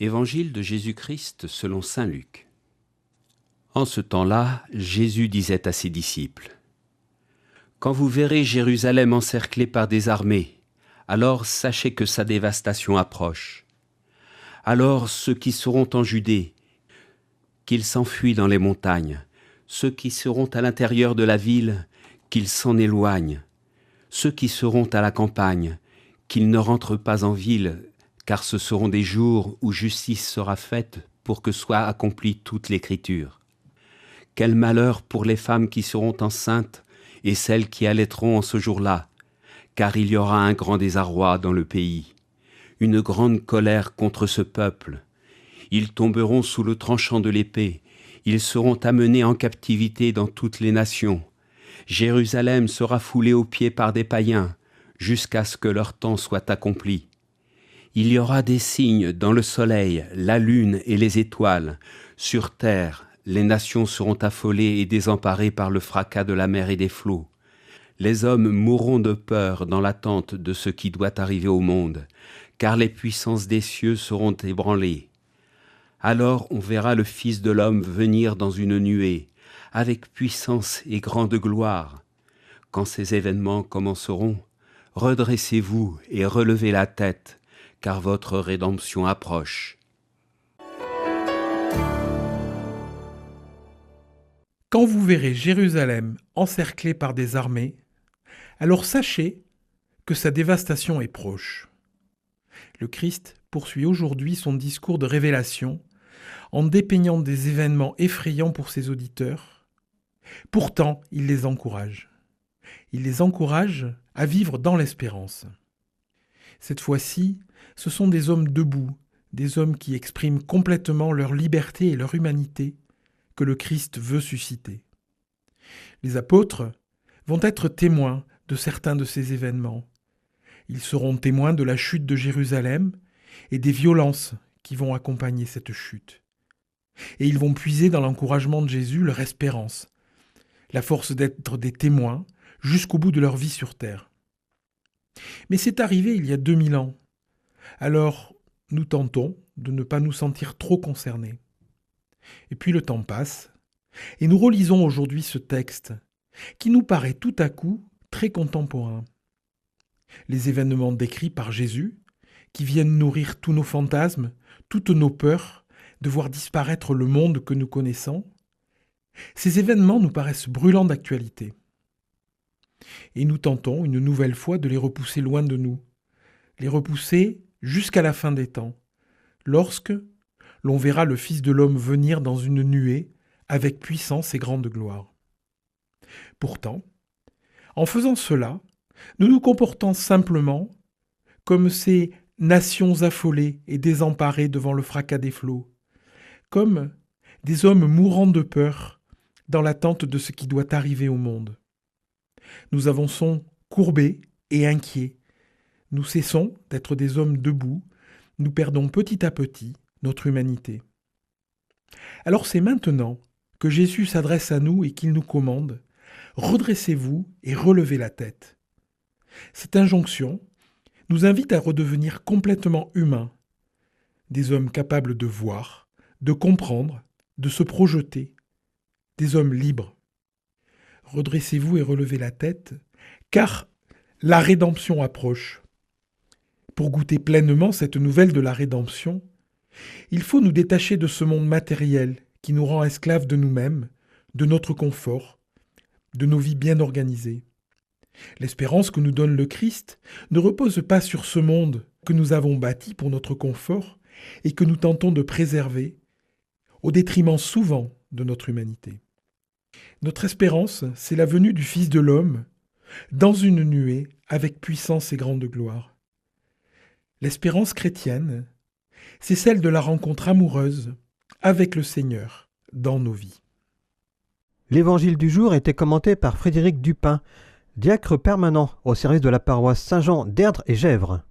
Évangile de Jésus-Christ selon saint Luc. En ce temps-là, Jésus disait à ses disciples : « Quand vous verrez Jérusalem encerclée par des armées, alors sachez que sa dévastation approche. Alors ceux qui seront en Judée, qu'ils s'enfuient dans les montagnes, ceux qui seront à l'intérieur de la ville, qu'ils s'en éloignent, ceux qui seront à la campagne, qu'ils ne rentrent pas en ville, car ce seront des jours où justice sera faite pour que soit accomplie toute l'Écriture. Quel malheur pour les femmes qui seront enceintes et celles qui allaiteront en ce jour-là, car il y aura un grand désarroi dans le pays, une grande colère contre ce peuple. Ils tomberont sous le tranchant de l'épée, ils seront amenés en captivité dans toutes les nations. Jérusalem sera foulée aux pieds par des païens, jusqu'à ce que leur temps soit accompli. Il y aura des signes dans le soleil, la lune et les étoiles. Sur terre, les nations seront affolées et désemparées par le fracas de la mer et des flots. Les hommes mourront de peur dans l'attente de ce qui doit arriver au monde, car les puissances des cieux seront ébranlées. Alors on verra le Fils de l'homme venir dans une nuée, avec puissance et grande gloire. Quand ces événements commenceront, redressez-vous et relevez la tête, car votre rédemption approche. Quand vous verrez Jérusalem encerclée par des armées, alors sachez que sa dévastation est proche. Le Christ poursuit aujourd'hui son discours de révélation en dépeignant des événements effrayants pour ses auditeurs. Pourtant, il les encourage. Il les encourage à vivre dans l'espérance. Cette fois-ci, ce sont des hommes debout, des hommes qui expriment complètement leur liberté et leur humanité que le Christ veut susciter. Les apôtres vont être témoins de certains de ces événements. Ils seront témoins de la chute de Jérusalem et des violences qui vont accompagner cette chute. Et ils vont puiser dans l'encouragement de Jésus leur espérance, la force d'être des témoins jusqu'au bout de leur vie sur terre. Mais c'est arrivé il y a 2000 ans. Alors, nous tentons de ne pas nous sentir trop concernés. Et puis le temps passe, et nous relisons aujourd'hui ce texte, qui nous paraît tout à coup très contemporain. Les événements décrits par Jésus, qui viennent nourrir tous nos fantasmes, toutes nos peurs, de voir disparaître le monde que nous connaissons, ces événements nous paraissent brûlants d'actualité. Et nous tentons une nouvelle fois de les repousser loin de nous, les repousser jusqu'à la fin des temps, lorsque l'on verra le Fils de l'homme venir dans une nuée avec puissance et grande gloire. Pourtant, en faisant cela, nous nous comportons simplement comme ces nations affolées et désemparées devant le fracas des flots, comme des hommes mourant de peur dans l'attente de ce qui doit arriver au monde. Nous avançons courbés et inquiets. Nous cessons d'être des hommes debout. Nous perdons petit à petit notre humanité. Alors c'est maintenant que Jésus s'adresse à nous et qu'il nous commande : redressez-vous et relevez la tête. Cette injonction nous invite à redevenir complètement humains, des hommes capables de voir, de comprendre, de se projeter, des hommes libres. Redressez-vous et relevez la tête, car la rédemption approche. Pour goûter pleinement cette nouvelle de la rédemption, il faut nous détacher de ce monde matériel qui nous rend esclaves de nous-mêmes, de notre confort, de nos vies bien organisées. L'espérance que nous donne le Christ ne repose pas sur ce monde que nous avons bâti pour notre confort et que nous tentons de préserver, au détriment souvent de notre humanité. Notre espérance, c'est la venue du Fils de l'homme dans une nuée avec puissance et grande gloire. L'espérance chrétienne, c'est celle de la rencontre amoureuse avec le Seigneur dans nos vies. L'évangile du jour était commenté par Frédéric Dupin, diacre permanent au service de la paroisse Saint-Jean d'Erdre et Gesvres.